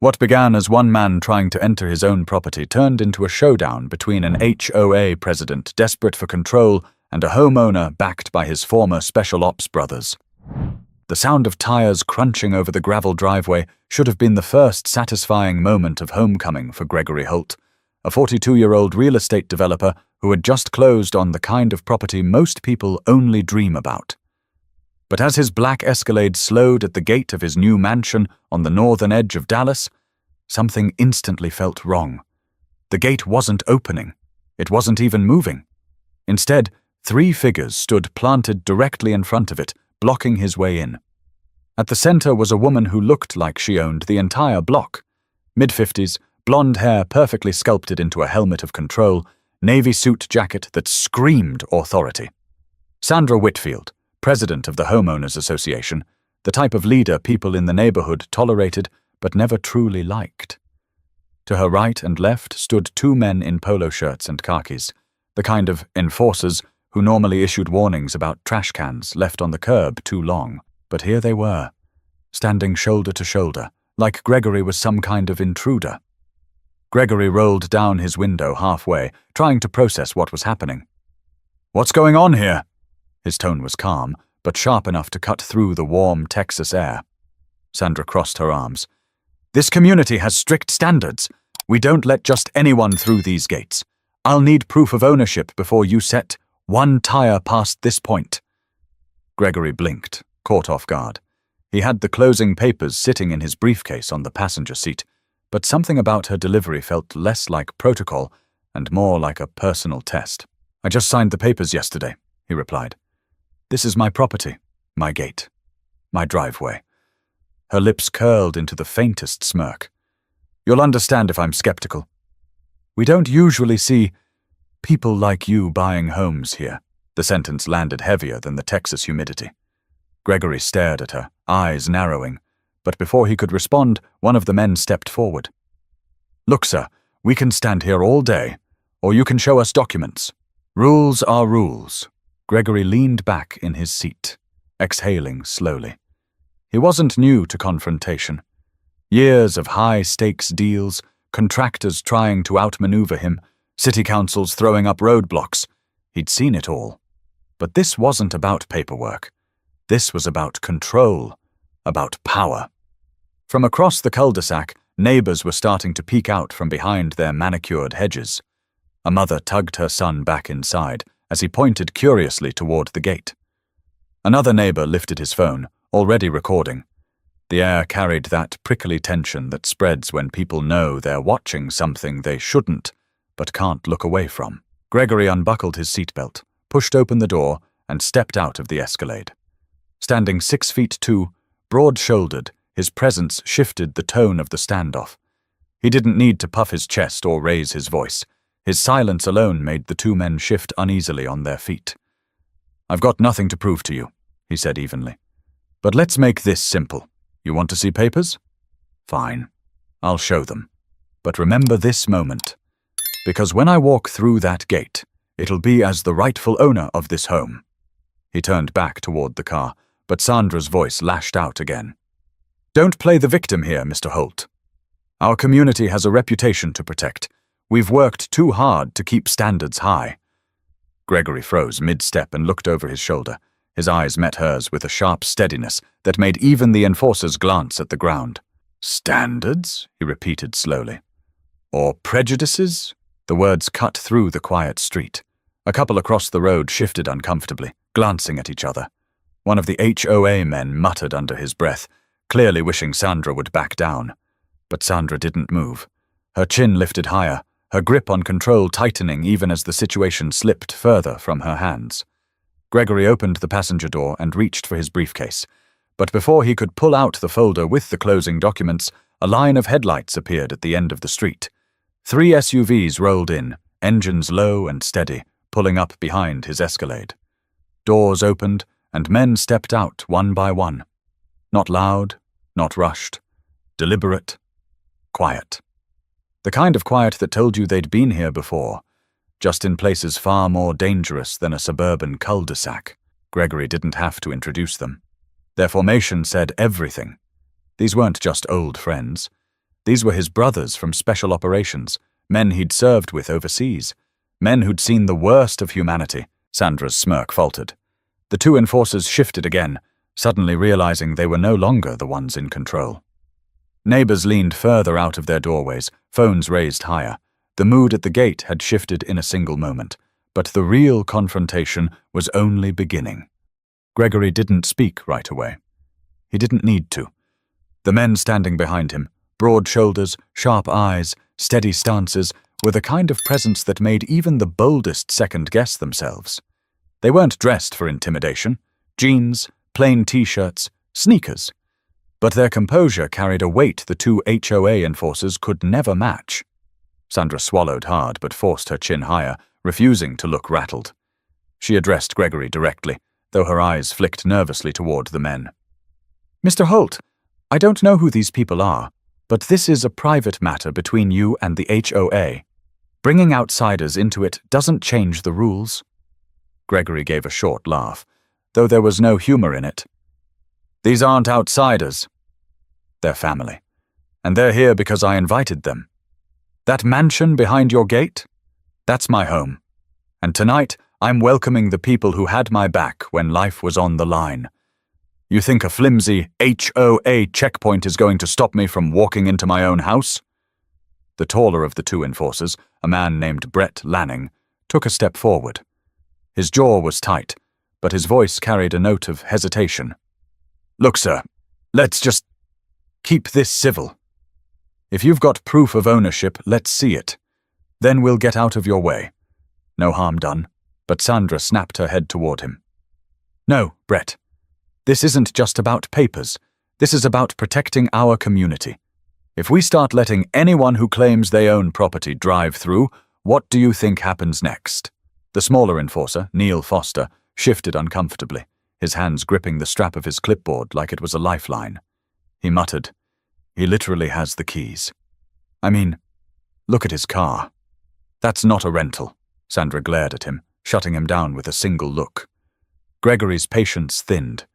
What began as one man trying to enter his own property turned into a showdown between an HOA president desperate for control and a homeowner backed by his former special ops brothers. The sound of tires crunching over the gravel driveway should have been the first satisfying moment of homecoming for Gregory Holt, a 42-year-old real estate developer who had just closed on the kind of property most people only dream about. But as his black Escalade slowed at the gate of his new mansion on the northern edge of Dallas, something instantly felt wrong. The gate wasn't opening. It wasn't even moving. Instead, 3 figures stood planted directly in front of it, blocking his way in. At the center was a woman who looked like she owned the entire block. Mid-50s, blonde hair perfectly sculpted into a helmet of control, navy suit jacket that screamed authority. Sandra Whitfield, president of the Homeowners Association, the type of leader people in the neighborhood tolerated but never truly liked. To her right and left stood 2 men in polo shirts and khakis, the kind of enforcers who normally issued warnings about trash cans left on the curb too long. But here they were, standing shoulder to shoulder, like Gregory was some kind of intruder. Gregory rolled down his window halfway, trying to process what was happening. "What's going on here?" His tone was calm, but sharp enough to cut through the warm Texas air. Sandra crossed her arms. "This community has strict standards. We don't let just anyone through these gates. I'll need proof of ownership before you set 1 tire past this point." Gregory blinked, caught off guard. He had the closing papers sitting in his briefcase on the passenger seat, but something about her delivery felt less like protocol and more like a personal test. "I just signed the papers yesterday," he replied. "This is my property, my gate, my driveway." Her lips curled into the faintest smirk. "You'll understand if I'm skeptical. We don't usually see people like you buying homes here." The sentence landed heavier than the Texas humidity. Gregory stared at her, eyes narrowing, but before he could respond, one of the men stepped forward. "Look, sir, we can stand here all day, or you can show us documents. Rules are rules." Gregory leaned back in his seat, exhaling slowly. He wasn't new to confrontation. Years of high-stakes deals, contractors trying to outmaneuver him, city councils throwing up roadblocks. He'd seen it all. But this wasn't about paperwork. This was about control, about power. From across the cul-de-sac, neighbors were starting to peek out from behind their manicured hedges. A mother tugged her son back inside as he pointed curiously toward the gate. Another neighbor lifted his phone, already recording. The air carried that prickly tension that spreads when people know they're watching something they shouldn't, but can't look away from. Gregory unbuckled his seatbelt, pushed open the door, and stepped out of the Escalade. Standing 6'2", broad-shouldered, his presence shifted the tone of the standoff. He didn't need to puff his chest or raise his voice. His silence alone made the 2 men shift uneasily on their feet. "I've got nothing to prove to you," he said evenly. "But let's make this simple. You want to see papers? Fine. I'll show them. But remember this moment. Because when I walk through that gate, it'll be as the rightful owner of this home." He turned back toward the car, but Sandra's voice lashed out again. "Don't play the victim here, Mr. Holt. Our community has a reputation to protect. We've worked too hard to keep standards high." Gregory froze mid-step and looked over his shoulder. His eyes met hers with a sharp steadiness that made even the enforcers glance at the ground. "Standards?" he repeated slowly. "Or prejudices?" The words cut through the quiet street. A couple across the road shifted uncomfortably, glancing at each other. One of the HOA men muttered under his breath, clearly wishing Sandra would back down. But Sandra didn't move. Her chin lifted higher, her grip on control tightening even as the situation slipped further from her hands. Gregory opened the passenger door and reached for his briefcase. But before he could pull out the folder with the closing documents, a line of headlights appeared at the end of the street. 3 SUVs rolled in, engines low and steady, pulling up behind his Escalade. Doors opened, and men stepped out one by one. Not loud, not rushed. Deliberate. Quiet. The kind of quiet that told you they'd been here before, just in places far more dangerous than a suburban cul-de-sac. Gregory didn't have to introduce them. Their formation said everything. These weren't just old friends. These were his brothers from special operations, men he'd served with overseas, men who'd seen the worst of humanity. Sandra's smirk faltered. The two enforcers shifted again, suddenly realizing they were no longer the ones in control. Neighbors leaned further out of their doorways, phones raised higher. The mood at the gate had shifted in a single moment, but the real confrontation was only beginning. Gregory didn't speak right away. He didn't need to. The men standing behind him, broad shoulders, sharp eyes, steady stances, were the kind of presence that made even the boldest second-guess themselves. They weren't dressed for intimidation. Jeans, plain t-shirts, sneakers. But their composure carried a weight the two HOA enforcers could never match. Sandra swallowed hard but forced her chin higher, refusing to look rattled. She addressed Gregory directly, though her eyes flicked nervously toward the men. "Mr. Holt, I don't know who these people are, but this is a private matter between you and the HOA. Bringing outsiders into it doesn't change the rules." Gregory gave a short laugh, though there was no humor in it. "These aren't outsiders. They're family, and they're here because I invited them. That mansion behind your gate? That's my home. And tonight, I'm welcoming the people who had my back when life was on the line. You think a flimsy HOA checkpoint is going to stop me from walking into my own house?" The taller of the two enforcers, a man named Brett Lanning, took a step forward. His jaw was tight, but his voice carried a note of hesitation. "Look, sir, let's just keep this civil. If you've got proof of ownership, let's see it. Then we'll get out of your way. No harm done." But Sandra snapped her head toward him. "No, Brett. This isn't just about papers. This is about protecting our community. If we start letting anyone who claims they own property drive through, what do you think happens next?" The smaller enforcer, Neil Foster, shifted uncomfortably, his hands gripping the strap of his clipboard like it was a lifeline. He muttered, "He literally has the keys. I mean, look at his car." "That's not a rental." Sandra glared at him, shutting him down with a single look. Gregory's patience thinned.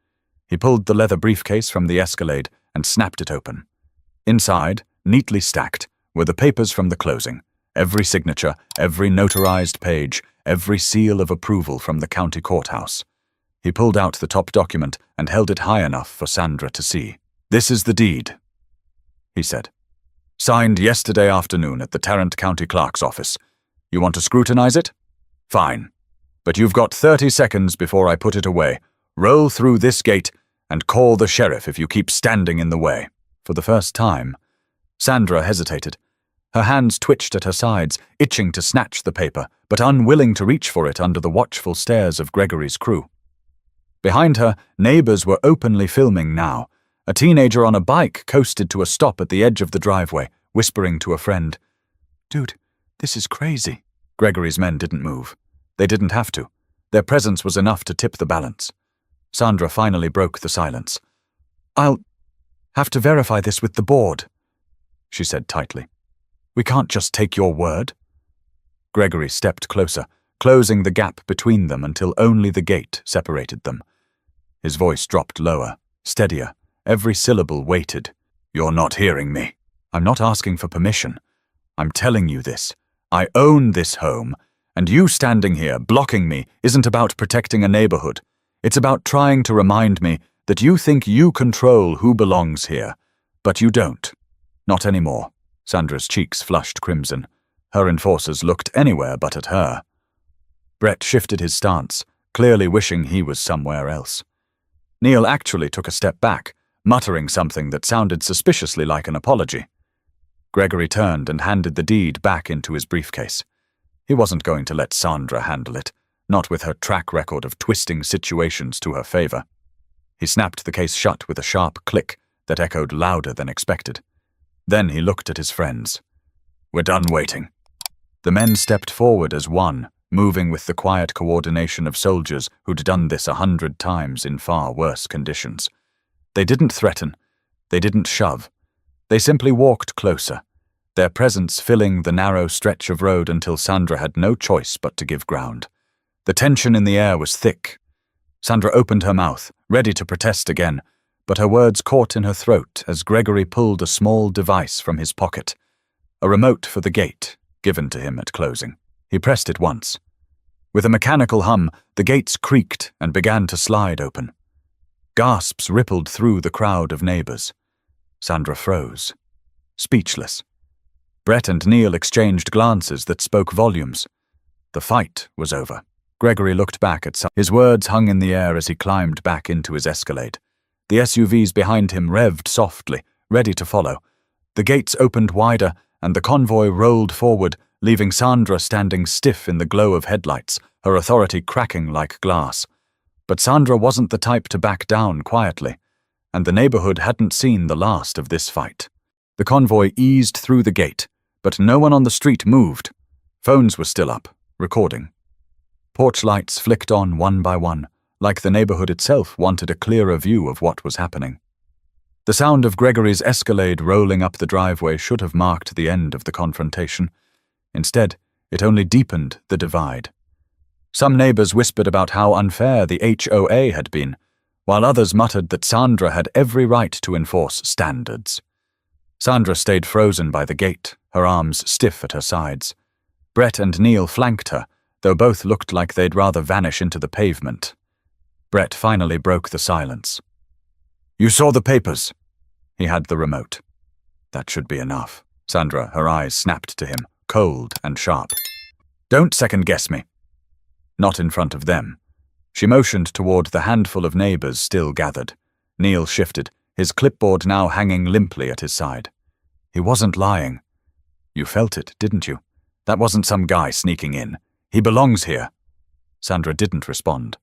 He pulled the leather briefcase from the Escalade and snapped it open. Inside, neatly stacked, were the papers from the closing, every signature, every notarized page, every seal of approval from the county courthouse. He pulled out the top document and held it high enough for Sandra to see. "This is the deed," he said. "Signed yesterday afternoon at the Tarrant County Clerk's office. You want to scrutinize it? Fine. But you've got 30 seconds before I put it away. Roll through this gate and call the sheriff if you keep standing in the way." For the first time, Sandra hesitated. Her hands twitched at her sides, itching to snatch the paper, but unwilling to reach for it under the watchful stares of Gregory's crew. Behind her, neighbors were openly filming now. A teenager on a bike coasted to a stop at the edge of the driveway, whispering to a friend, "Dude, this is crazy." Gregory's men didn't move. They didn't have to. Their presence was enough to tip the balance. Sandra finally broke the silence. "I'll have to verify this with the board," she said tightly. "We can't just take your word." Gregory stepped closer, closing the gap between them until only the gate separated them. His voice dropped lower, steadier, every syllable weighted. "You're not hearing me. I'm not asking for permission. I'm telling you this. I own this home, and you standing here blocking me isn't about protecting a neighborhood. It's about trying to remind me that you think you control who belongs here, but you don't. Not anymore." Sandra's cheeks flushed crimson. Her enforcers looked anywhere but at her. Brett shifted his stance, clearly wishing he was somewhere else. Neil actually took a step back, muttering something that sounded suspiciously like an apology. Gregory turned and handed the deed back into his briefcase. He wasn't going to let Sandra handle it, not with her track record of twisting situations to her favor. He snapped the case shut with a sharp click that echoed louder than expected. Then he looked at his friends. "We're done waiting." The men stepped forward as one, moving with the quiet coordination of soldiers who'd done this 100 times in far worse conditions. They didn't threaten. They didn't shove. They simply walked closer, their presence filling the narrow stretch of road until Sandra had no choice but to give ground. The tension in the air was thick. Sandra opened her mouth, ready to protest again, but her words caught in her throat as Gregory pulled a small device from his pocket, a remote for the gate, given to him at closing. He pressed it once. With a mechanical hum, the gates creaked and began to slide open. Gasps rippled through the crowd of neighbors. Sandra froze, speechless. Brett and Neil exchanged glances that spoke volumes. The fight was over. Gregory looked back at his words hung in the air as he climbed back into his Escalade. The SUVs behind him revved softly, ready to follow. The gates opened wider, and the convoy rolled forward, leaving Sandra standing stiff in the glow of headlights, her authority cracking like glass. But Sandra wasn't the type to back down quietly, and the neighborhood hadn't seen the last of this fight. The convoy eased through the gate, but no one on the street moved. Phones were still up, recording. Porch lights flicked on one by one, like the neighborhood itself wanted a clearer view of what was happening. The sound of Gregory's Escalade rolling up the driveway should have marked the end of the confrontation. Instead, it only deepened the divide. Some neighbors whispered about how unfair the HOA had been, while others muttered that Sandra had every right to enforce standards. Sandra stayed frozen by the gate, her arms stiff at her sides. Brett and Neil flanked her, though both looked like they'd rather vanish into the pavement. Brett finally broke the silence. "You saw the papers." He had the remote. "That should be enough." Sandra, her eyes snapped to him, cold and sharp. "Don't second-guess me." Not in front of them. She motioned toward the handful of neighbors still gathered. Neil shifted, his clipboard now hanging limply at his side. He wasn't lying. "You felt it, didn't you? That wasn't some guy sneaking in. He belongs here." Sandra didn't respond.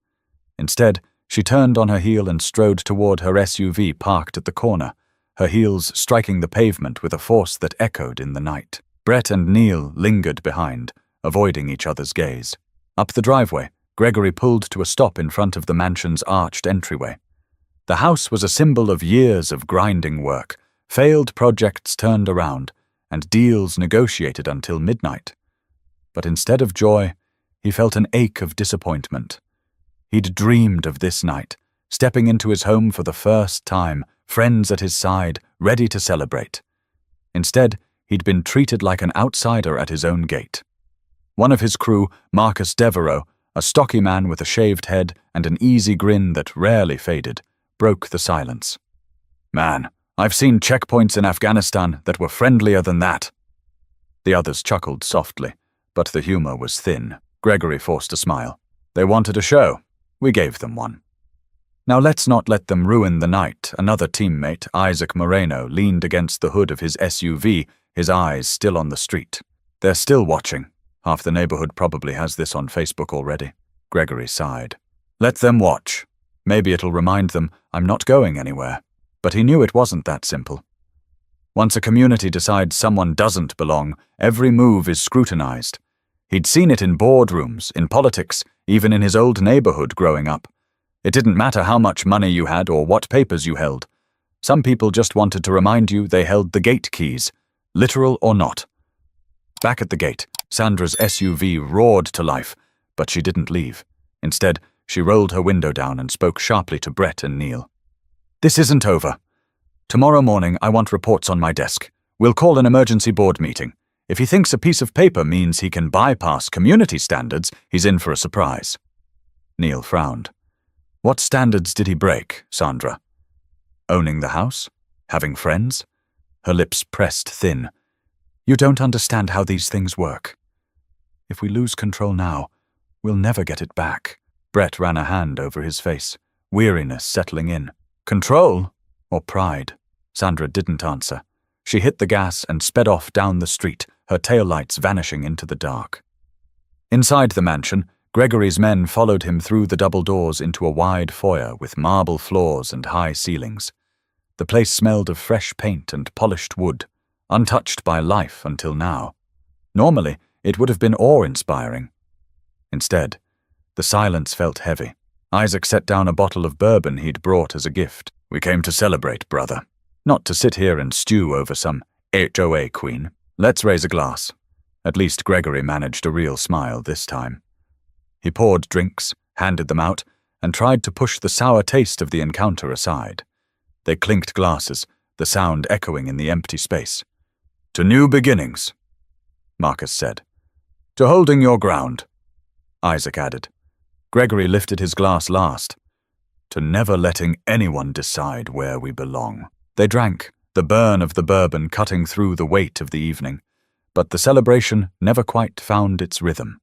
Instead, she turned on her heel and strode toward her SUV parked at the corner, her heels striking the pavement with a force that echoed in the night. Brett and Neil lingered behind, avoiding each other's gaze. Up the driveway, Gregory pulled to a stop in front of the mansion's arched entryway. The house was a symbol of years of grinding work, failed projects turned around, and deals negotiated until midnight. But instead of joy, he felt an ache of disappointment. He'd dreamed of this night, stepping into his home for the first time, friends at his side, ready to celebrate. Instead, he'd been treated like an outsider at his own gate. One of his crew, Marcus Devereaux, a stocky man with a shaved head and an easy grin that rarely faded, broke the silence. "Man, I've seen checkpoints in Afghanistan that were friendlier than that." The others chuckled softly, but the humor was thin. Gregory forced a smile. "They wanted a show. We gave them one." "Now let's not let them ruin the night." Another teammate, Isaac Moreno, leaned against the hood of his SUV, his eyes still on the street. "They're still watching. Half the neighborhood probably has this on Facebook already." Gregory sighed. "Let them watch. Maybe it'll remind them I'm not going anywhere." But he knew it wasn't that simple. Once a community decides someone doesn't belong, every move is scrutinized. He'd seen it in boardrooms, in politics, even in his old neighborhood growing up. It didn't matter how much money you had or what papers you held. Some people just wanted to remind you they held the gate keys, literal or not. Back at the gate, Sandra's SUV roared to life, but she didn't leave. Instead, she rolled her window down and spoke sharply to Brett and Neil. "This isn't over. Tomorrow morning I want reports on my desk. We'll call an emergency board meeting. If he thinks a piece of paper means he can bypass community standards, he's in for a surprise." Neil frowned. "What standards did he break, Sandra? Owning the house? Having friends?" Her lips pressed thin. "You don't understand how these things work. If we lose control now, we'll never get it back." Brett ran a hand over his face, weariness settling in. "Control? Or pride?" Sandra didn't answer. She hit the gas and sped off down the street, her taillights vanishing into the dark. Inside the mansion, Gregory's men followed him through the double doors into a wide foyer with marble floors and high ceilings. The place smelled of fresh paint and polished wood, untouched by life until now. Normally, it would have been awe-inspiring. Instead, the silence felt heavy. Isaac set down a bottle of bourbon he'd brought as a gift. "We came to celebrate, brother. Not to sit here and stew over some HOA queen. Let's raise a glass." At least Gregory managed a real smile this time. He poured drinks, handed them out, and tried to push the sour taste of the encounter aside. They clinked glasses, the sound echoing in the empty space. "To new beginnings," Marcus said. "To holding your ground," Isaac added. Gregory lifted his glass last. "To never letting anyone decide where we belong." They drank, the burn of the bourbon cutting through the weight of the evening, but the celebration never quite found its rhythm.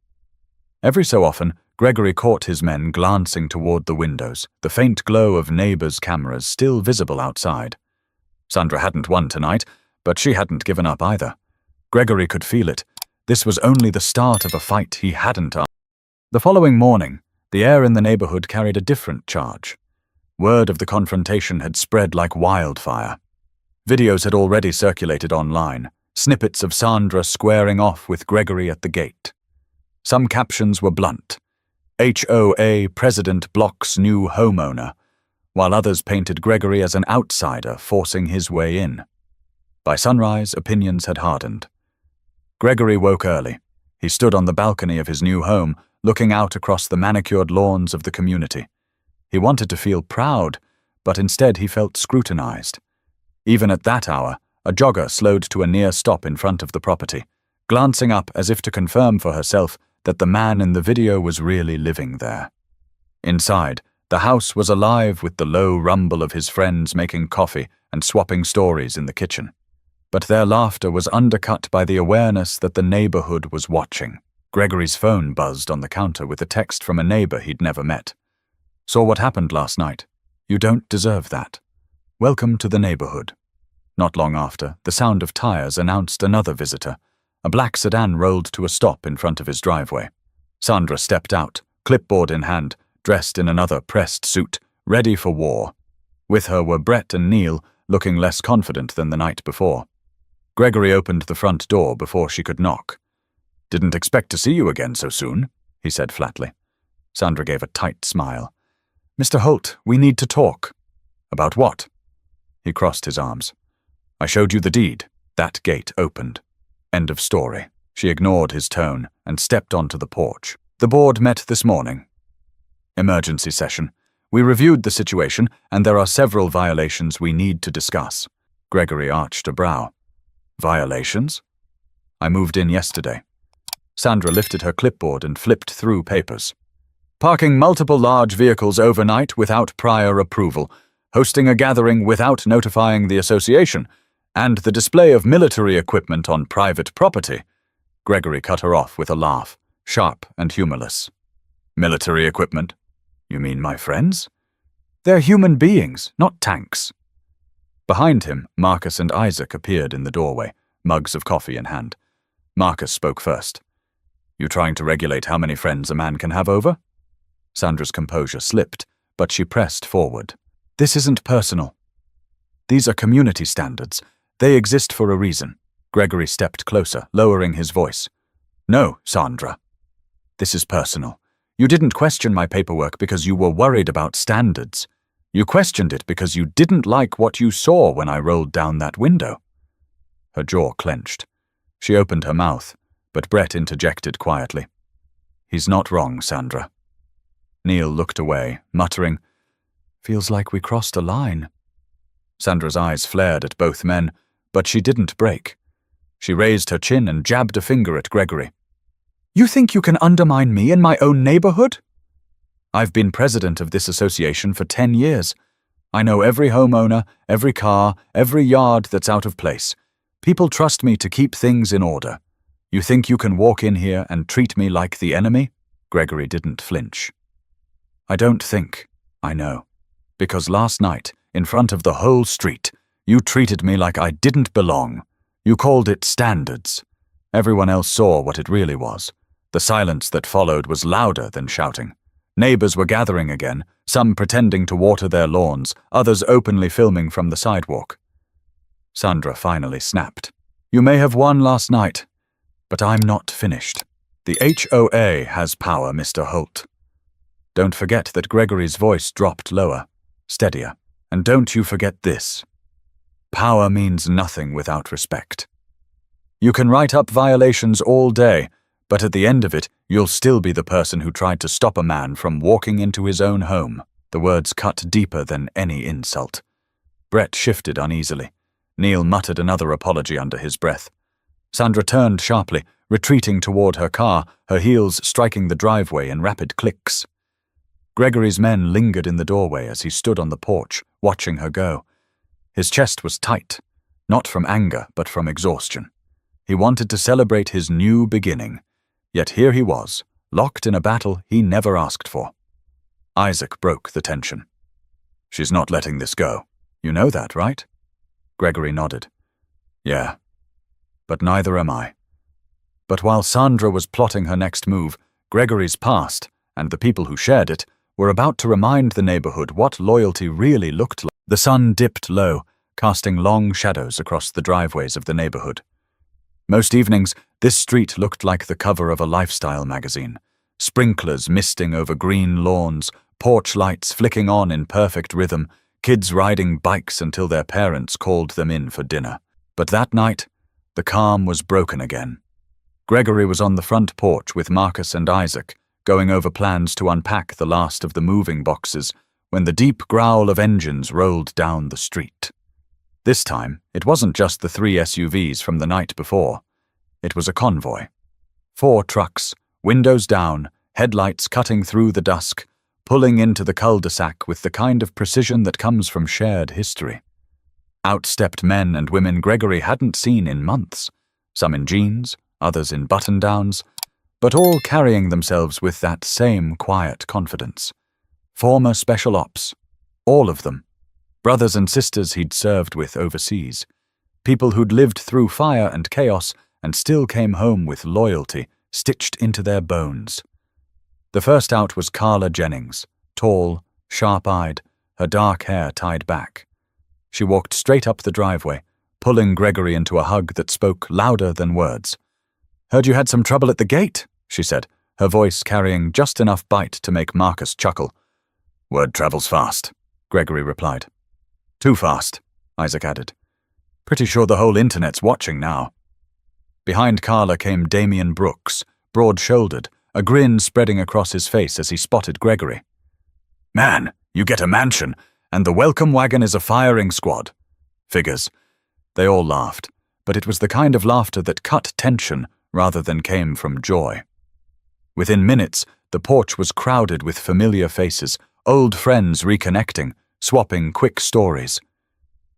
Every so often, Gregory caught his men glancing toward the windows, the faint glow of neighbors' cameras still visible outside. Sandra hadn't won tonight, but she hadn't given up either. Gregory could feel it. This was only the start of a fight he hadn't won. The following morning, the air in the neighborhood carried a different charge. Word of the confrontation had spread like wildfire. Videos had already circulated online, snippets of Sandra squaring off with Gregory at the gate. Some captions were blunt. HOA president blocks new homeowner, while others painted Gregory as an outsider forcing his way in. By sunrise, opinions had hardened. Gregory woke early. He stood on the balcony of his new home, looking out across the manicured lawns of the community. He wanted to feel proud, but instead he felt scrutinized. Even at that hour, a jogger slowed to a near stop in front of the property, glancing up as if to confirm for herself that the man in the video was really living there. Inside, the house was alive with the low rumble of his friends making coffee and swapping stories in the kitchen. But their laughter was undercut by the awareness that the neighborhood was watching. Gregory's phone buzzed on the counter with a text from a neighbor he'd never met. "Saw what happened last night. You don't deserve that. Welcome to the neighborhood." Not long after, the sound of tires announced another visitor. A black sedan rolled to a stop in front of his driveway. Sandra stepped out, clipboard in hand, dressed in another pressed suit, ready for war. With her were Brett and Neil, looking less confident than the night before. Gregory opened the front door before she could knock. "Didn't expect to see you again so soon," he said flatly. Sandra gave a tight smile. "Mr. Holt, we need to talk." "About what?" He crossed his arms. "I showed you the deed. That gate opened. End of story." She ignored his tone and stepped onto the porch. "The board met this morning. Emergency session. We reviewed the situation, and there are several violations we need to discuss." Gregory arched a brow. "Violations?" "I moved in yesterday." Sandra lifted her clipboard and flipped through papers. "Parking multiple large vehicles overnight without prior approval, hosting a gathering without notifying the association, and the display of military equipment on private property." Gregory cut her off with a laugh, sharp and humorless. "Military equipment? You mean my friends? They're human beings, not tanks." Behind him, Marcus and Isaac appeared in the doorway, mugs of coffee in hand. Marcus spoke first. "You trying to regulate how many friends a man can have over?" Sandra's composure slipped, but she pressed forward. "This isn't personal. These are community standards. They exist for a reason." Gregory stepped closer, lowering his voice. "No, Sandra. This is personal. You didn't question my paperwork because you were worried about standards. You questioned it because you didn't like what you saw when I rolled down that window." Her jaw clenched. She opened her mouth, but Brett interjected quietly. "He's not wrong, Sandra." Neil looked away, muttering, "Feels like we crossed a line." Sandra's eyes flared at both men, but she didn't break. She raised her chin and jabbed a finger at Gregory. "You think you can undermine me in my own neighborhood? I've been president of this association for 10 years. I know every homeowner, every car, every yard that's out of place. People trust me to keep things in order. You think you can walk in here and treat me like the enemy?" Gregory didn't flinch. "I don't think. I know. Because last night, in front of the whole street, you treated me like I didn't belong. You called it standards. Everyone else saw what it really was. The silence that followed was louder than shouting. Neighbors were gathering again, some pretending to water their lawns, others openly filming from the sidewalk." Sandra finally snapped. "You may have won last night, but I'm not finished. The HOA has power, Mr. Holt." Don't forget that Gregory's voice dropped lower, steadier. "And don't you forget this. Power means nothing without respect. You can write up violations all day, but at the end of it, you'll still be the person who tried to stop a man from walking into his own home." The words cut deeper than any insult. Brett shifted uneasily. Neil muttered another apology under his breath. Sandra turned sharply, retreating toward her car, her heels striking the driveway in rapid clicks. Gregory's men lingered in the doorway as he stood on the porch, watching her go. His chest was tight, not from anger, but from exhaustion. He wanted to celebrate his new beginning, yet here he was, locked in a battle he never asked for. Isaac broke the tension. "She's not letting this go. You know that, right?" Gregory nodded. "Yeah, but neither am I." But while Sandra was plotting her next move, Gregory's past, and the people who shared it, were about to remind the neighborhood what loyalty really looked like. The sun dipped low, casting long shadows across the driveways of the neighborhood. Most evenings, this street looked like the cover of a lifestyle magazine. Sprinklers misting over green lawns, porch lights flicking on in perfect rhythm, kids riding bikes until their parents called them in for dinner. But that night, the calm was broken again. Gregory was on the front porch with Marcus and Isaac, going over plans to unpack the last of the moving boxes, when the deep growl of engines rolled down the street. This time, it wasn't just the 3 SUVs from the night before. It was a convoy. 4 trucks, windows down, headlights cutting through the dusk, pulling into the cul-de-sac with the kind of precision that comes from shared history. Out stepped men and women Gregory hadn't seen in months, some in jeans, others in button-downs, but all carrying themselves with that same quiet confidence. Former special ops, all of them, brothers and sisters he'd served with overseas, people who'd lived through fire and chaos and still came home with loyalty stitched into their bones. The first out was Carla Jennings, tall, sharp-eyed, her dark hair tied back. She walked straight up the driveway, pulling Gregory into a hug that spoke louder than words. "Heard you had some trouble at the gate," she said, her voice carrying just enough bite to make Marcus chuckle. "Word travels fast," Gregory replied. "Too fast," Isaac added. "Pretty sure the whole internet's watching now." Behind Carla came Damian Brooks, broad-shouldered, a grin spreading across his face as he spotted Gregory. "Man, you get a mansion, and the welcome wagon is a firing squad." Figures. They all laughed, but it was the kind of laughter that cut tension rather than came from joy. Within minutes, the porch was crowded with familiar faces, old friends reconnecting, swapping quick stories.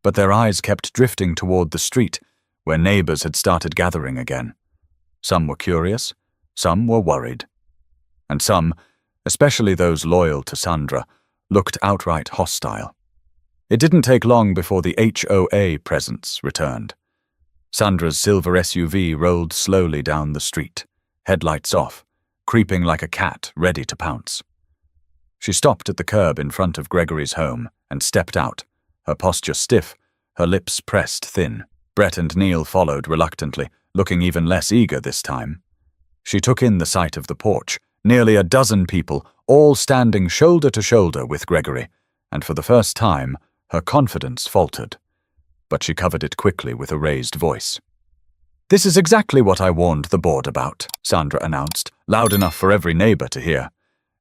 But their eyes kept drifting toward the street, where neighbors had started gathering again. Some were curious, some were worried. And some, especially those loyal to Sandra, looked outright hostile. It didn't take long before the HOA presence returned. Sandra's silver SUV rolled slowly down the street, headlights off, creeping like a cat ready to pounce. She stopped at the curb in front of Gregory's home and stepped out, her posture stiff, her lips pressed thin. Brett and Neil followed reluctantly, looking even less eager this time. She took in the sight of the porch, nearly a dozen people, all standing shoulder to shoulder with Gregory, and for the first time, her confidence faltered. But she covered it quickly with a raised voice. "This is exactly what I warned the board about," Sandra announced, loud enough for every neighbor to hear.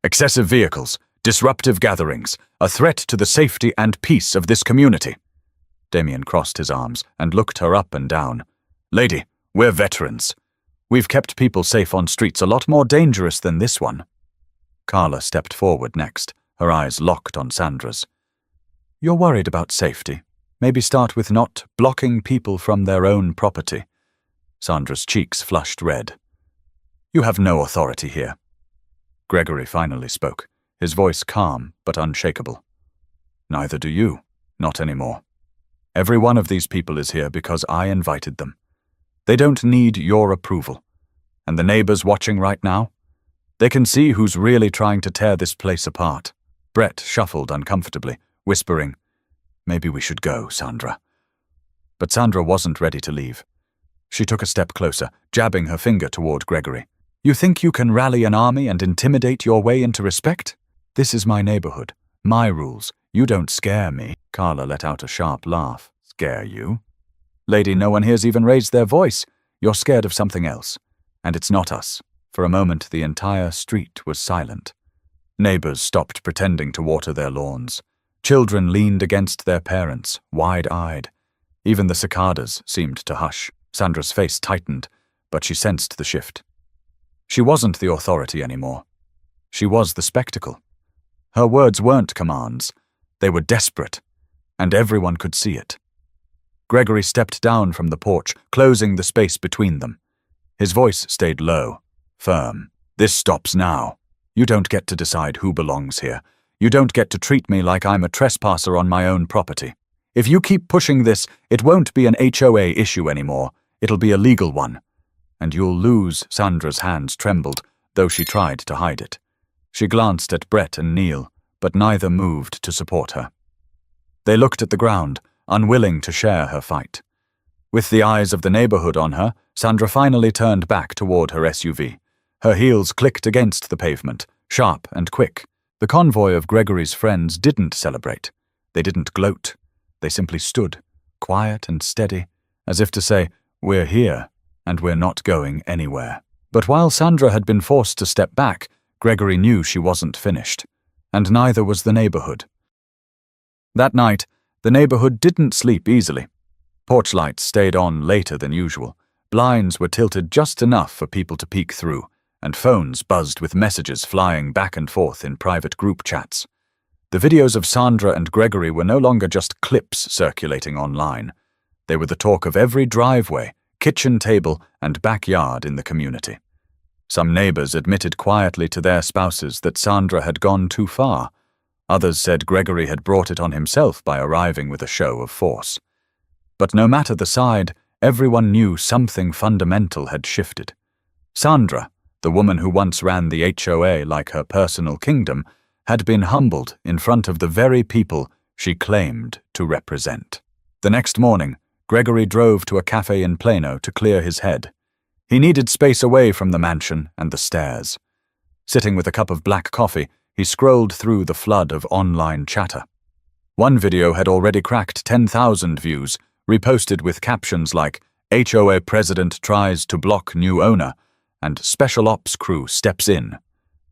"Excessive vehicles, disruptive gatherings, a threat to the safety and peace of this community." Damien crossed his arms and looked her up and down. "Lady, we're veterans. We've kept people safe on streets a lot more dangerous than this one." Carla stepped forward next, her eyes locked on Sandra's. "You're worried about safety. Maybe start with not blocking people from their own property." Sandra's cheeks flushed red. "You have no authority here." Gregory finally spoke, his voice calm but unshakable. "Neither do you, not anymore. Every one of these people is here because I invited them. They don't need your approval. And the neighbors watching right now? They can see who's really trying to tear this place apart." Brett shuffled uncomfortably, whispering, "Maybe we should go, Sandra." But Sandra wasn't ready to leave. She took a step closer, jabbing her finger toward Gregory. "You think you can rally an army and intimidate your way into respect? This is my neighborhood, my rules. You don't scare me." Carla let out a sharp laugh. "Scare you? Lady, no one here's even raised their voice. You're scared of something else. And it's not us." For a moment, the entire street was silent. Neighbors stopped pretending to water their lawns. Children leaned against their parents, wide-eyed. Even the cicadas seemed to hush. Sandra's face tightened, but she sensed the shift. She wasn't the authority anymore. She was the spectacle. Her words weren't commands. They were desperate, and everyone could see it. Gregory stepped down from the porch, closing the space between them. His voice stayed low, firm. "This stops now. You don't get to decide who belongs here. You don't get to treat me like I'm a trespasser on my own property. If you keep pushing this, it won't be an HOA issue anymore. It'll be a legal one. And you'll lose." Sandra's hands trembled, though she tried to hide it. She glanced at Brett and Neil, but neither moved to support her. They looked at the ground, unwilling to share her fight. With the eyes of the neighborhood on her, Sandra finally turned back toward her SUV. Her heels clicked against the pavement, sharp and quick. The convoy of Gregory's friends didn't celebrate. They didn't gloat. They simply stood, quiet and steady, as if to say, "We're here, and we're not going anywhere." But while Sandra had been forced to step back, Gregory knew she wasn't finished, and neither was the neighborhood. That night, the neighborhood didn't sleep easily. Porch lights stayed on later than usual. Blinds were tilted just enough for people to peek through, and phones buzzed with messages flying back and forth in private group chats. The videos of Sandra and Gregory were no longer just clips circulating online. They were the talk of every driveway, kitchen table, and backyard in the community. Some neighbors admitted quietly to their spouses that Sandra had gone too far. Others said Gregory had brought it on himself by arriving with a show of force. But no matter the side, everyone knew something fundamental had shifted. Sandra, the woman who once ran the HOA like her personal kingdom, had been humbled in front of the very people she claimed to represent. The next morning, Gregory drove to a cafe in Plano to clear his head. He needed space away from the mansion and the stairs. Sitting with a cup of black coffee, he scrolled through the flood of online chatter. One video had already cracked 10,000 views, reposted with captions like, "HOA president tries to block new owner," and "Special Ops crew steps in."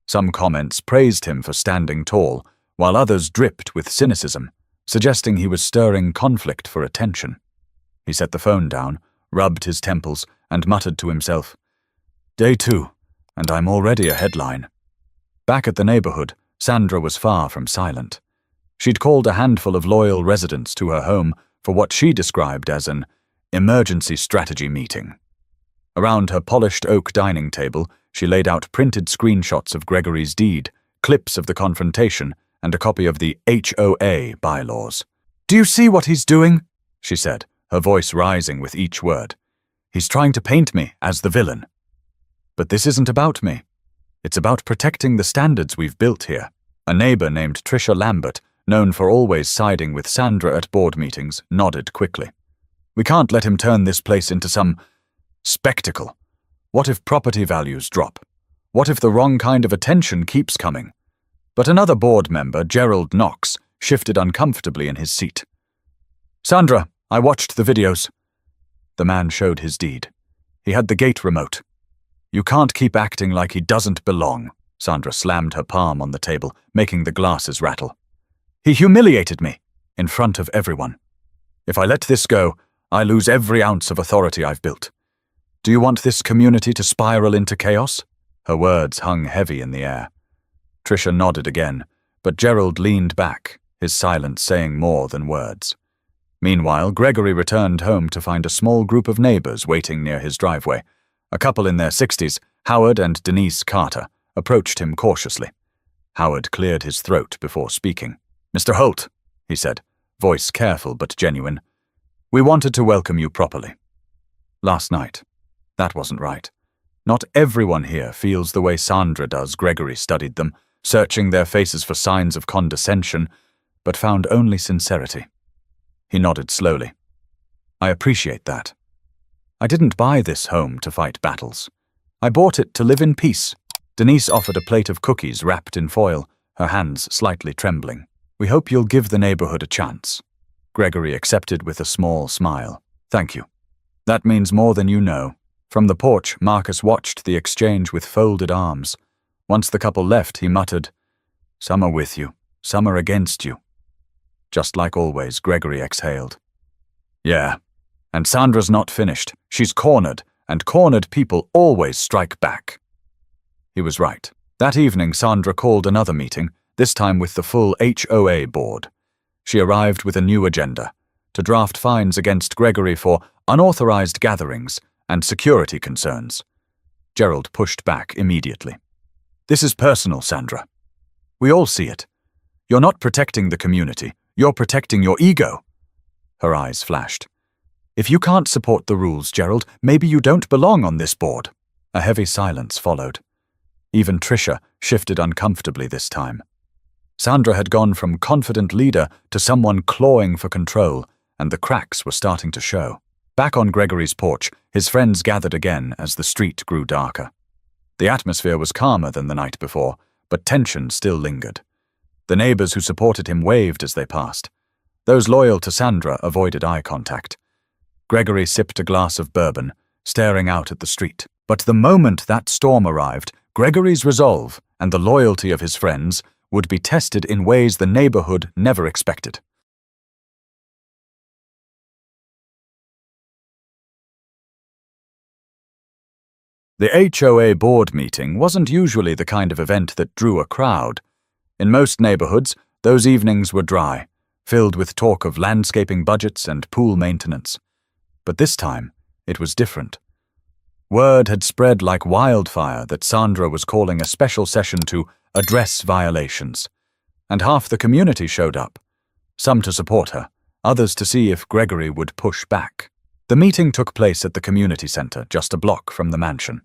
Some comments praised him for standing tall, while others dripped with cynicism, suggesting he was stirring conflict for attention. He set the phone down, rubbed his temples, and muttered to himself, "Day 2, and I'm already a headline." Back at the neighborhood, Sandra was far from silent. She'd called a handful of loyal residents to her home for what she described as an emergency strategy meeting. Around her polished oak dining table, she laid out printed screenshots of Gregory's deed, clips of the confrontation, and a copy of the HOA bylaws. "Do you see what he's doing?" she said, her voice rising with each word. "He's trying to paint me as the villain. But this isn't about me. It's about protecting the standards we've built here." A neighbor named Trisha Lambert, known for always siding with Sandra at board meetings, nodded quickly. "We can't let him turn this place into some spectacle. What if property values drop? What if the wrong kind of attention keeps coming?" But another board member, Gerald Knox, shifted uncomfortably in his seat. "Sandra, I watched the videos." The man showed his deed. He had the gate remote. "You can't keep acting like he doesn't belong." Sandra slammed her palm on the table, making the glasses rattle. "He humiliated me, in front of everyone. If I let this go, I lose every ounce of authority I've built. Do you want this community to spiral into chaos?" Her words hung heavy in the air. Trisha nodded again, but Gerald leaned back, his silence saying more than words. Meanwhile, Gregory returned home to find a small group of neighbors waiting near his driveway. A couple in their 60s, Howard and Denise Carter, approached him cautiously. Howard cleared his throat before speaking. "Mr. Holt," he said, voice careful but genuine, "we wanted to welcome you properly. Last night, that wasn't right. Not everyone here feels the way Sandra does." Gregory studied them, searching their faces for signs of condescension, but found only sincerity. He nodded slowly. "I appreciate that. I didn't buy this home to fight battles. I bought it to live in peace." Denise offered a plate of cookies wrapped in foil, her hands slightly trembling. "We hope you'll give the neighborhood a chance." Gregory accepted with a small smile. "Thank you. That means more than you know." From the porch, Marcus watched the exchange with folded arms. Once the couple left, he muttered, "Some are with you, some are against you. Just like always, Gregory exhaled. Yeah, and Sandra's not finished. She's cornered, and cornered people always strike back. He was right. That evening, Sandra called another meeting, this time with the full HOA board. She arrived with a new agenda: to draft fines against Gregory for unauthorized gatherings and security concerns. Gerald pushed back immediately. This is personal, Sandra. We all see it. You're not protecting the community. You're protecting your ego. Her eyes flashed. If you can't support the rules, Gerald, maybe you don't belong on this board. A heavy silence followed. Even Tricia shifted uncomfortably this time. Sandra had gone from confident leader to someone clawing for control, and the cracks were starting to show. Back on Gregory's porch, his friends gathered again as the street grew darker. The atmosphere was calmer than the night before, but tension still lingered. The neighbors who supported him waved as they passed. Those loyal to Sandra avoided eye contact. Gregory sipped a glass of bourbon, staring out at the street. But the moment that storm arrived, Gregory's resolve and the loyalty of his friends would be tested in ways the neighborhood never expected. The HOA board meeting wasn't usually the kind of event that drew a crowd. In most neighborhoods, those evenings were dry, filled with talk of landscaping budgets and pool maintenance. But this time, it was different. Word had spread like wildfire that Sandra was calling a special session to address violations. And half the community showed up, some to support her, others to see if Gregory would push back. The meeting took place at the community center, just a block from the mansion.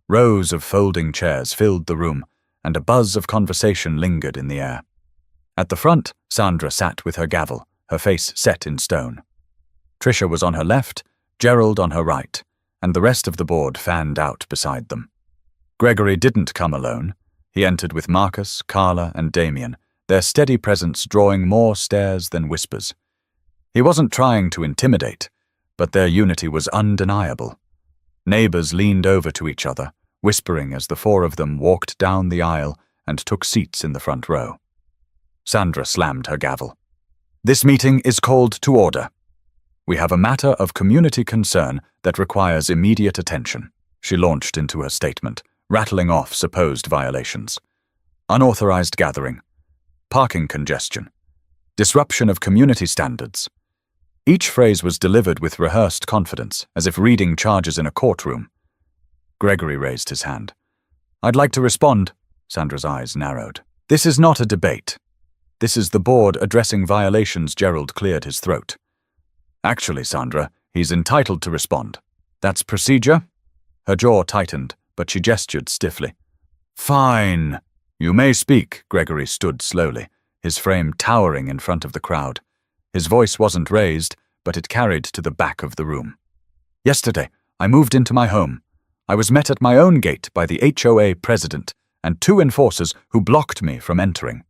Rows of folding chairs filled the room, and a buzz of conversation lingered in the air. At the front, Sandra sat with her gavel, her face set in stone. Tricia was on her left, Gerald on her right, and the rest of the board fanned out beside them. Gregory didn't come alone. He entered with Marcus, Carla, and Damien, their steady presence drawing more stares than whispers. He wasn't trying to intimidate, but their unity was undeniable. Neighbors leaned over to each other, whispering as the four of them walked down the aisle and took seats in the front row. Sandra slammed her gavel. This meeting is called to order. We have a matter of community concern that requires immediate attention. She launched into her statement, rattling off supposed violations. Unauthorized gathering, parking congestion, disruption of community standards. Each phrase was delivered with rehearsed confidence, as if reading charges in a courtroom. Gregory raised his hand. I'd like to respond. Sandra's eyes narrowed. This is not a debate. This is the board addressing violations. Gerald cleared his throat. Actually, Sandra, he's entitled to respond. That's procedure? Her jaw tightened, but she gestured stiffly. Fine. You may speak. Gregory stood slowly, his frame towering in front of the crowd. His voice wasn't raised, but it carried to the back of the room. Yesterday, I moved into my home. I was met at my own gate by the HOA president and 2 enforcers who blocked me from entering.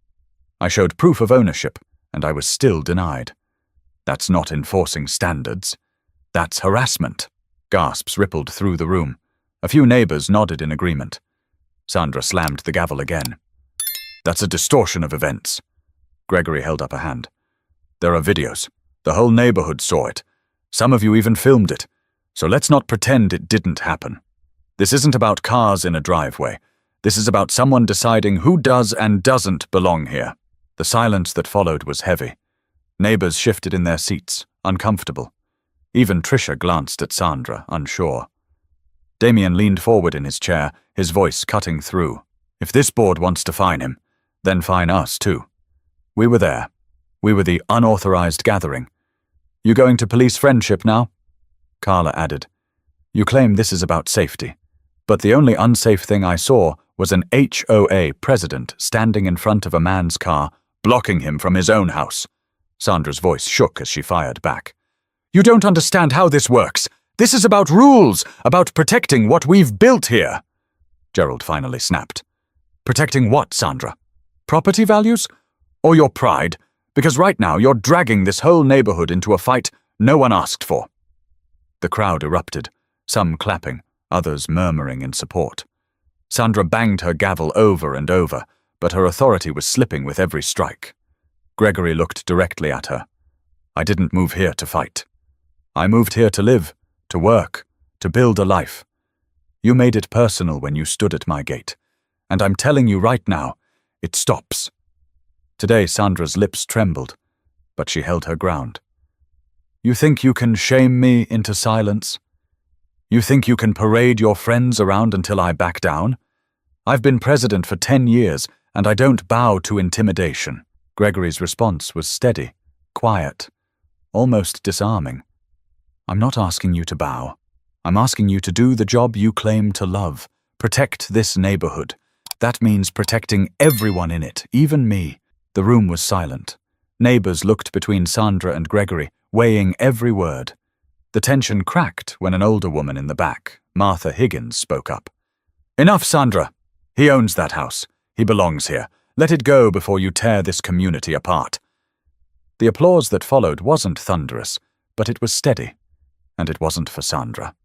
I showed proof of ownership, and I was still denied. That's not enforcing standards. That's harassment. Gasps rippled through the room. A few neighbors nodded in agreement. Sandra slammed the gavel again. That's a distortion of events. Gregory held up a hand. There are videos. The whole neighborhood saw it. Some of you even filmed it. So let's not pretend it didn't happen. This isn't about cars in a driveway. This is about someone deciding who does and doesn't belong here. The silence that followed was heavy. Neighbors shifted in their seats, uncomfortable. Even Tricia glanced at Sandra, unsure. Damien leaned forward in his chair, his voice cutting through. If this board wants to fine him, then fine us too. We were there. We were the unauthorized gathering. You going to police friendship now? Carla added. You claim this is about safety, but the only unsafe thing I saw was an HOA president standing in front of a man's car, blocking him from his own house. Sandra's voice shook as she fired back. You don't understand how this works. This is about rules, about protecting what we've built here. Gerald finally snapped. Protecting what, Sandra? Property values? Or your pride? Because right now you're dragging this whole neighborhood into a fight no one asked for. The crowd erupted, some clapping, others murmuring in support. Sandra banged her gavel over and over, but her authority was slipping with every strike. Gregory looked directly at her. I didn't move here to fight. I moved here to live, to work, to build a life. You made it personal when you stood at my gate, and I'm telling you right now, it stops. Today Sandra's lips trembled, but she held her ground. You think you can shame me into silence? You think you can parade your friends around until I back down? I've been president for 10 years, and I don't bow to intimidation. Gregory's response was steady, quiet, almost disarming. I'm not asking you to bow. I'm asking you to do the job you claim to love. Protect this neighborhood. That means protecting everyone in it, even me. The room was silent. Neighbors looked between Sandra and Gregory, weighing every word. The tension cracked when an older woman in the back, Martha Higgins, spoke up. Enough, Sandra. He owns that house. He belongs here. Let it go before you tear this community apart. The applause that followed wasn't thunderous, but it was steady, and it wasn't for Sandra.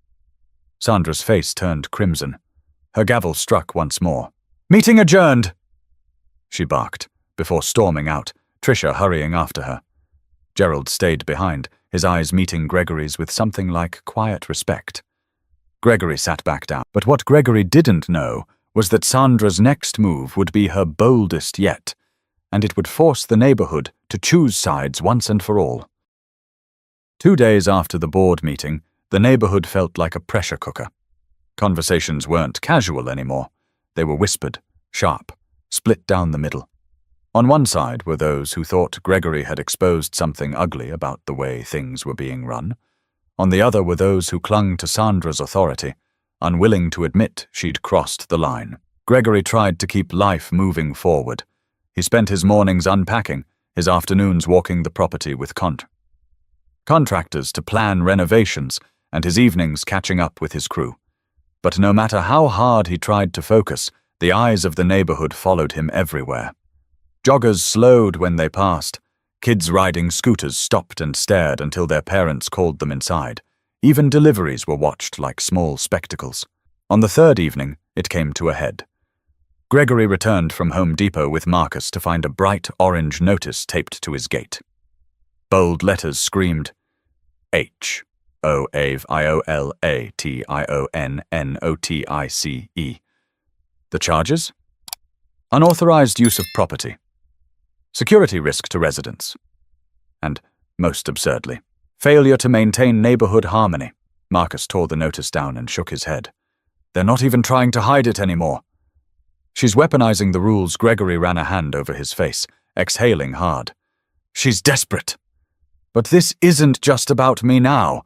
Sandra's face turned crimson. Her gavel struck once more. Meeting adjourned, she barked, before storming out, Tricia hurrying after her. Gerald stayed behind, his eyes meeting Gregory's with something like quiet respect. Gregory sat back down, but what Gregory didn't know was that Sandra's next move would be her boldest yet, and it would force the neighborhood to choose sides once and for all. 2 days after the board meeting, the neighborhood felt like a pressure cooker. Conversations weren't casual anymore. They were whispered, sharp, split down the middle. On one side were those who thought Gregory had exposed something ugly about the way things were being run. On the other were those who clung to Sandra's authority, unwilling to admit she'd crossed the line. Gregory tried to keep life moving forward. He spent his mornings unpacking, his afternoons walking the property with contractors to plan renovations, and his evenings catching up with his crew. But no matter how hard he tried to focus, the eyes of the neighborhood followed him everywhere. Joggers slowed when they passed. Kids riding scooters stopped and stared until their parents called them inside. Even deliveries were watched like small spectacles. On the third evening, it came to a head. Gregory returned from Home Depot with Marcus to find a bright orange notice taped to his gate. Bold letters screamed, HOA-VIOLATIONNOTICE. The charges? Unauthorized use of property. Security risk to residents. And, most absurdly, failure to maintain neighborhood harmony. Marcus tore the notice down and shook his head. They're not even trying to hide it anymore. She's weaponizing the rules. Gregory ran a hand over his face, exhaling hard. She's desperate. But this isn't just about me now.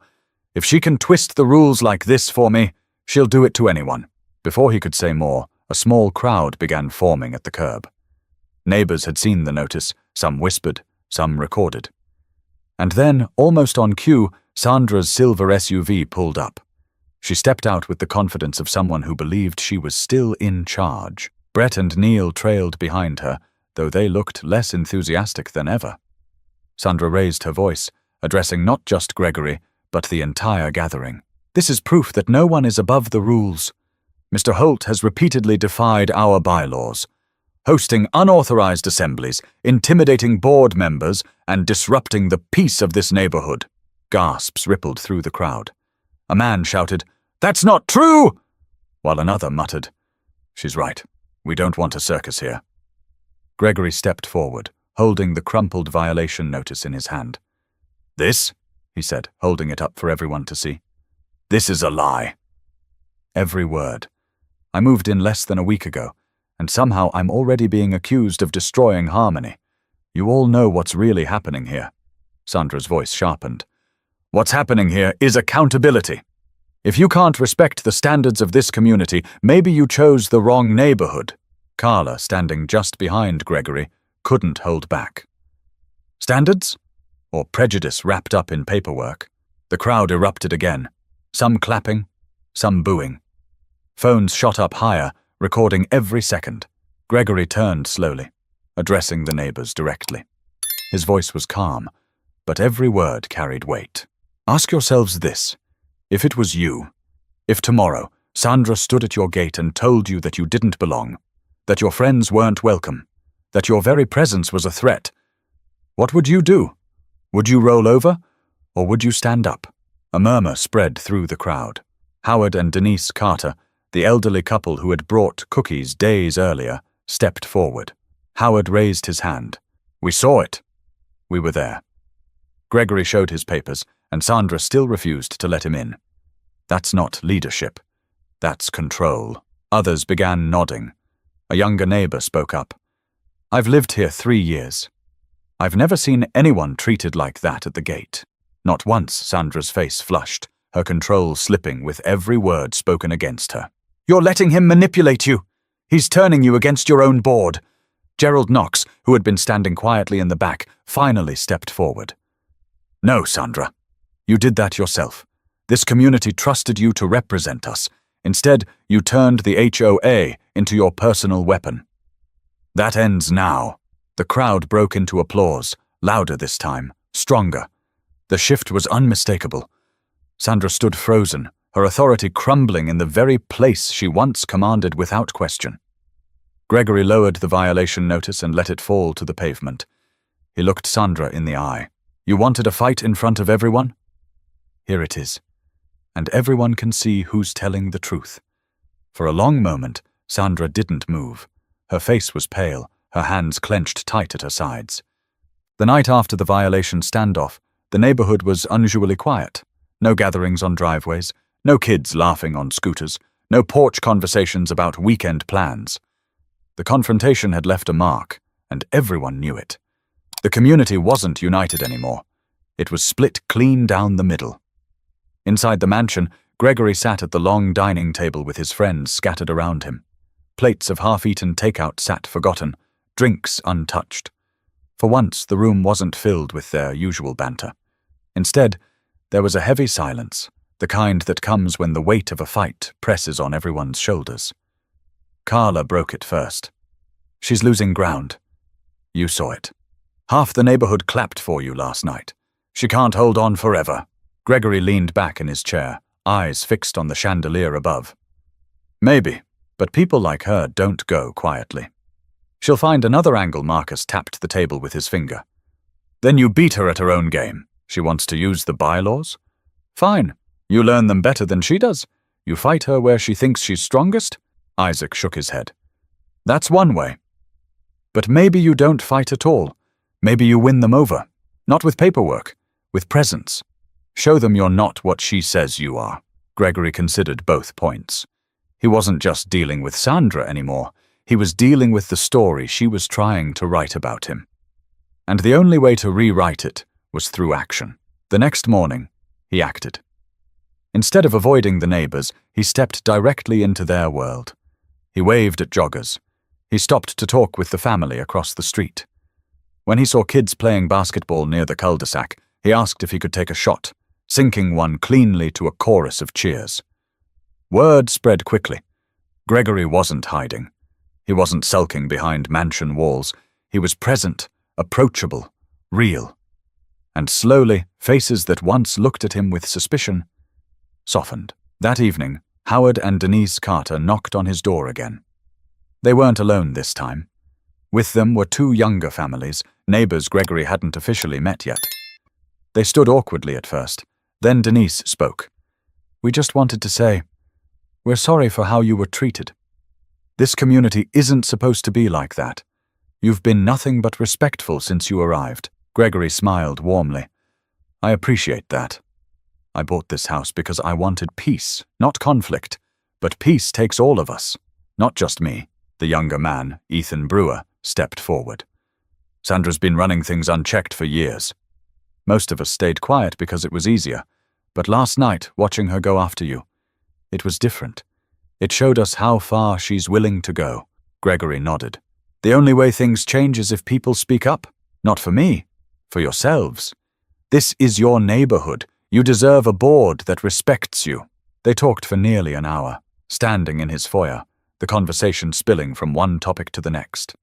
If she can twist the rules like this for me, she'll do it to anyone. Before he could say more, a small crowd began forming at the curb. Neighbors had seen the notice, some whispered, some recorded. And then, almost on cue, Sandra's silver SUV pulled up. She stepped out with the confidence of someone who believed she was still in charge. Brett and Neil trailed behind her, though they looked less enthusiastic than ever. Sandra raised her voice, addressing not just Gregory, but the entire gathering. This is proof that no one is above the rules. Mr. Holt has repeatedly defied our bylaws, hosting unauthorized assemblies, intimidating board members, and disrupting the peace of this neighborhood. Gasps rippled through the crowd. A man shouted, "That's not true!" while another muttered, "She's right. We don't want a circus here." Gregory stepped forward, holding the crumpled violation notice in his hand. "This," he said, holding it up for everyone to see. "This is a lie." Every word. I moved in less than a week ago, and somehow I'm already being accused of destroying harmony. You all know what's really happening here. Sandra's voice sharpened. What's happening here is accountability. If you can't respect the standards of this community, maybe you chose the wrong neighborhood. Carla, standing just behind Gregory, couldn't hold back. Standards? Or prejudice wrapped up in paperwork? The crowd erupted again, some clapping, some booing. Phones shot up higher, recording every second. Gregory turned slowly, addressing the neighbors directly. His voice was calm, but every word carried weight. Ask yourselves this. If it was you, if tomorrow Sandra stood at your gate and told you that you didn't belong, that your friends weren't welcome, that your very presence was a threat, What would you do? Would you roll over, or would you stand up? A murmur spread through the crowd. Howard and Denise Carter, the elderly couple who had brought cookies days earlier, stepped forward. Howard raised his hand. We saw it. We were there. Gregory showed his papers, and Sandra still refused to let him in. That's not leadership. That's control. Others began nodding. A younger neighbor spoke up. I've lived here 3 years. I've never seen anyone treated like that at the gate. Not once. Sandra's face flushed, her control slipping with every word spoken against her. You're letting him manipulate you. He's turning you against your own board. Gerald Knox, who had been standing quietly in the back, finally stepped forward. No, Sandra. You did that yourself. This community trusted you to represent us. Instead, you turned the HOA into your personal weapon. That ends now. The crowd broke into applause, louder this time, stronger. The shift was unmistakable. Sandra stood frozen, her authority crumbling in the very place she once commanded without question. Gregory lowered the violation notice and let it fall to the pavement. He looked Sandra in the eye. You wanted a fight in front of everyone? Here it is. And everyone can see who's telling the truth. For a long moment, Sandra didn't move. Her face was pale, her hands clenched tight at her sides. The night after the violation standoff, the neighborhood was unusually quiet. No gatherings on driveways, no kids laughing on scooters, no porch conversations about weekend plans. The confrontation had left a mark, and everyone knew it. The community wasn't united anymore. It was split clean down the middle. Inside the mansion, Gregory sat at the long dining table with his friends scattered around him. Plates of half-eaten takeout sat forgotten, drinks untouched. For once, the room wasn't filled with their usual banter. Instead, there was a heavy silence, the kind that comes when the weight of a fight presses on everyone's shoulders. Carla broke it first. She's losing ground. You saw it. Half the neighborhood clapped for you last night. She can't hold on forever. Gregory leaned back in his chair, eyes fixed on the chandelier above. Maybe, but people like her don't go quietly. She'll find another angle. Marcus tapped the table with his finger. Then you beat her at her own game. She wants to use the bylaws? Fine. You learn them better than she does. You fight her where she thinks she's strongest? Isaac shook his head. That's one way. But maybe you don't fight at all. Maybe you win them over. Not with paperwork, with presence. Show them you're not what she says you are. Gregory considered both points. He wasn't just dealing with Sandra anymore. He was dealing with the story she was trying to write about him. And the only way to rewrite it was through action. The next morning, he acted. Instead of avoiding the neighbors, he stepped directly into their world. He waved at joggers. He stopped to talk with the family across the street. When he saw kids playing basketball near the cul-de-sac, he asked if he could take a shot, sinking one cleanly to a chorus of cheers. Word spread quickly. Gregory wasn't hiding. He wasn't sulking behind mansion walls. He was present, approachable, real. And slowly, faces that once looked at him with suspicion softened. That evening, Howard and Denise Carter knocked on his door again. They weren't alone this time. With them were 2 younger families, neighbors Gregory hadn't officially met yet. They stood awkwardly at first. Then Denise spoke. We just wanted to say, we're sorry for how you were treated. This community isn't supposed to be like that. You've been nothing but respectful since you arrived. Gregory smiled warmly. I appreciate that. I bought this house because I wanted peace, not conflict. But peace takes all of us, not just me. The younger man, Ethan Brewer, stepped forward. Sandra's been running things unchecked for years. Most of us stayed quiet because it was easier. But last night, watching her go after you, it was different. It showed us how far she's willing to go. Gregory nodded. The only way things change is if people speak up. Not for me, for yourselves. This is your neighborhood. You deserve a board that respects you. They talked for nearly an hour, standing in his foyer, the conversation spilling from one topic to the next.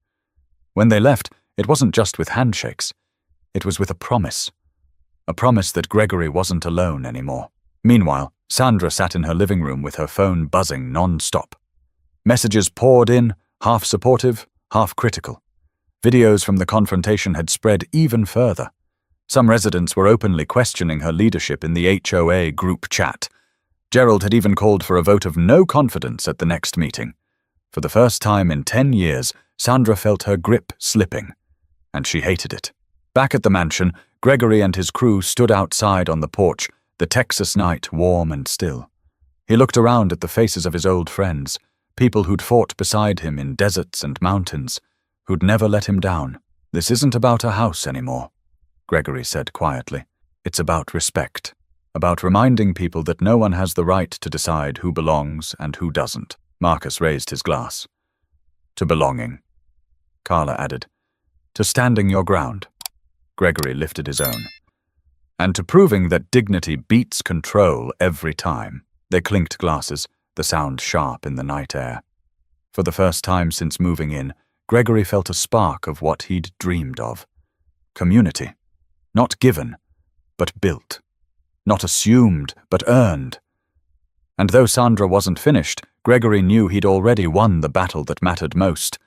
When they left, it wasn't just with handshakes. It was with a promise. A promise that Gregory wasn't alone anymore. Meanwhile, Sandra sat in her living room with her phone buzzing non-stop. Messages poured in, half supportive, half critical. Videos from the confrontation had spread even further. Some residents were openly questioning her leadership in the HOA group chat. Gerald had even called for a vote of no confidence at the next meeting. For the first time in 10 years, Sandra felt her grip slipping, and she hated it. Back at the mansion, Gregory and his crew stood outside on the porch, the Texas night warm and still. He looked around at the faces of his old friends, people who'd fought beside him in deserts and mountains, who'd never let him down. "This isn't about a house anymore," Gregory said quietly. "It's about respect, about reminding people that no one has the right to decide who belongs and who doesn't." Marcus raised his glass. "To belonging," Carla added. "To standing your ground." Gregory lifted his own. "And to proving that dignity beats control every time." They clinked glasses, the sound sharp in the night air. For the first time since moving in, Gregory felt a spark of what he'd dreamed of. Community. Not given, but built. Not assumed, but earned. And though Sandra wasn't finished, Gregory knew he'd already won the battle that mattered most,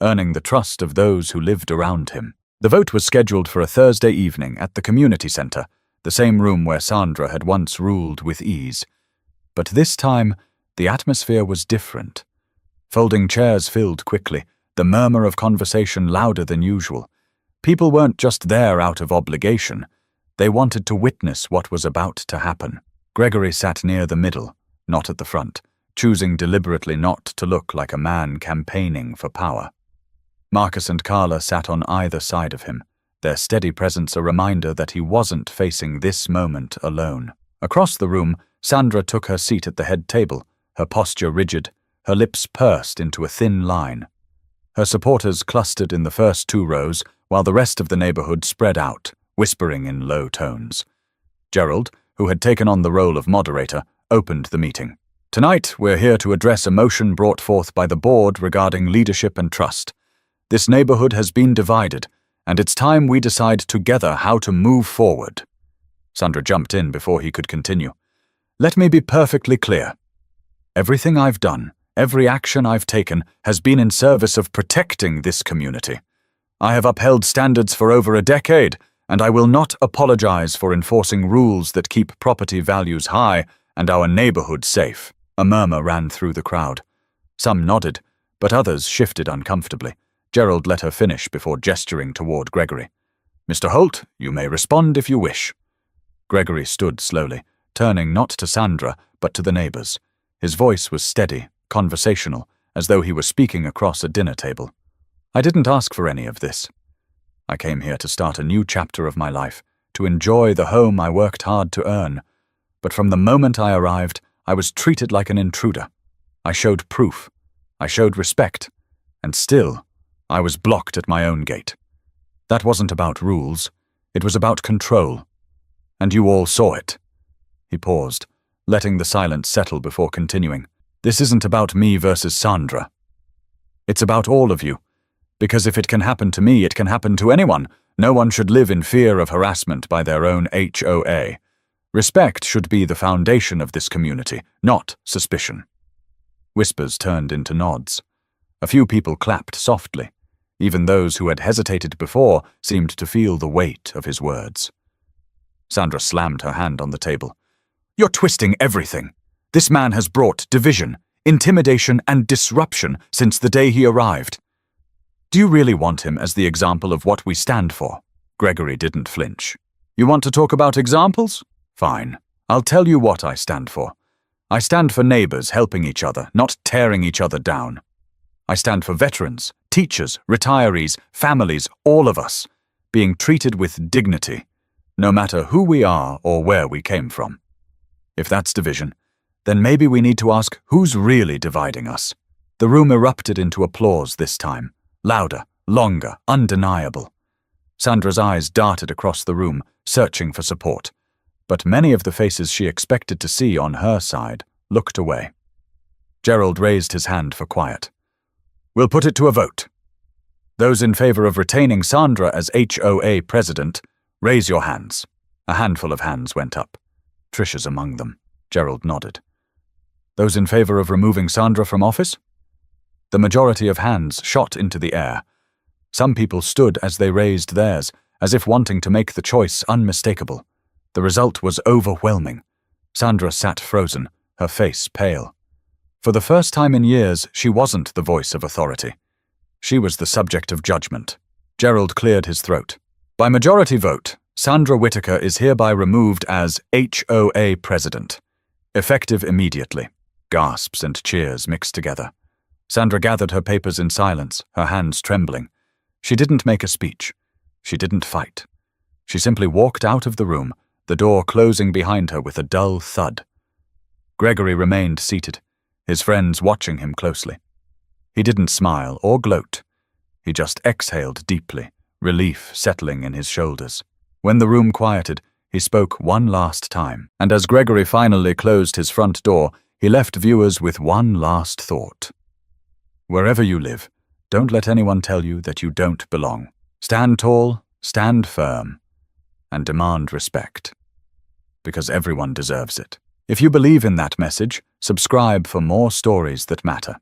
earning the trust of those who lived around him. The vote was scheduled for a Thursday evening at the community center, the same room where Sandra had once ruled with ease. But this time, the atmosphere was different. Folding chairs filled quickly, the murmur of conversation louder than usual. People weren't just there out of obligation. They wanted to witness what was about to happen. Gregory sat near the middle, not at the front, choosing deliberately not to look like a man campaigning for power. Marcus and Carla sat on either side of him, their steady presence a reminder that he wasn't facing this moment alone. Across the room, Sandra took her seat at the head table, her posture rigid, her lips pursed into a thin line. Her supporters clustered in the first 2 rows, while the rest of the neighborhood spread out, whispering in low tones. Gerald, who had taken on the role of moderator, opened the meeting. "Tonight, we're here to address a motion brought forth by the board regarding leadership and trust. This neighborhood has been divided, and it's time we decide together how to move forward." Sandra jumped in before he could continue. "Let me be perfectly clear. Everything I've done, every action I've taken, has been in service of protecting this community. I have upheld standards for over a decade, and I will not apologize for enforcing rules that keep property values high and our neighborhood safe." A murmur ran through the crowd. Some nodded, but others shifted uncomfortably. Gerald let her finish before gesturing toward Gregory. "Mr. Holt, you may respond if you wish." Gregory stood slowly, turning not to Sandra, but to the neighbors. His voice was steady, conversational, as though he were speaking across a dinner table. "I didn't ask for any of this. I came here to start a new chapter of my life, to enjoy the home I worked hard to earn. But from the moment I arrived, I was treated like an intruder. I showed proof. I showed respect. And still, I was blocked at my own gate. That wasn't about rules. It was about control. And you all saw it." He paused, letting the silence settle before continuing. "This isn't about me versus Sandra. It's about all of you. Because if it can happen to me, it can happen to anyone. No one should live in fear of harassment by their own HOA. Respect should be the foundation of this community, not suspicion." Whispers turned into nods. A few people clapped softly. Even those who had hesitated before seemed to feel the weight of his words. Sandra slammed her hand on the table. "You're twisting everything. This man has brought division, intimidation, and disruption since the day he arrived. Do you really want him as the example of what we stand for?" Gregory didn't flinch. "You want to talk about examples? Fine. I'll tell you what I stand for. I stand for neighbors helping each other, not tearing each other down. I stand for veterans, teachers, retirees, families, all of us, being treated with dignity, no matter who we are or where we came from. If that's division, then maybe we need to ask who's really dividing us." The room erupted into applause this time, louder, longer, undeniable. Sandra's eyes darted across the room, searching for support. But many of the faces she expected to see on her side looked away. Gerald raised his hand for quiet. "We'll put it to a vote. Those in favor of retaining Sandra as HOA president, raise your hands." A handful of hands went up. Trisha's among them. Gerald nodded. "Those in favor of removing Sandra from office?" The majority of hands shot into the air. Some people stood as they raised theirs, as if wanting to make the choice unmistakable. The result was overwhelming. Sandra sat frozen, her face pale. For the first time in years, she wasn't the voice of authority. She was the subject of judgment. Gerald cleared his throat. By majority vote, Sandra Whitaker is hereby removed as HOA president. Effective immediately. Gasps and cheers mixed together. Sandra gathered her papers in silence, her hands trembling. She didn't make a speech. She didn't fight. She simply walked out of the room, the door closing behind her with a dull thud. Gregory remained seated, his friends watching him closely. He didn't smile or gloat. He just exhaled deeply, relief settling in his shoulders. When the room quieted, he spoke one last time, and as Gregory finally closed his front door, he left viewers with one last thought. Wherever you live, don't let anyone tell you that you don't belong. Stand tall, stand firm, and demand respect. Because everyone deserves it. If you believe in that message, subscribe for more stories that matter.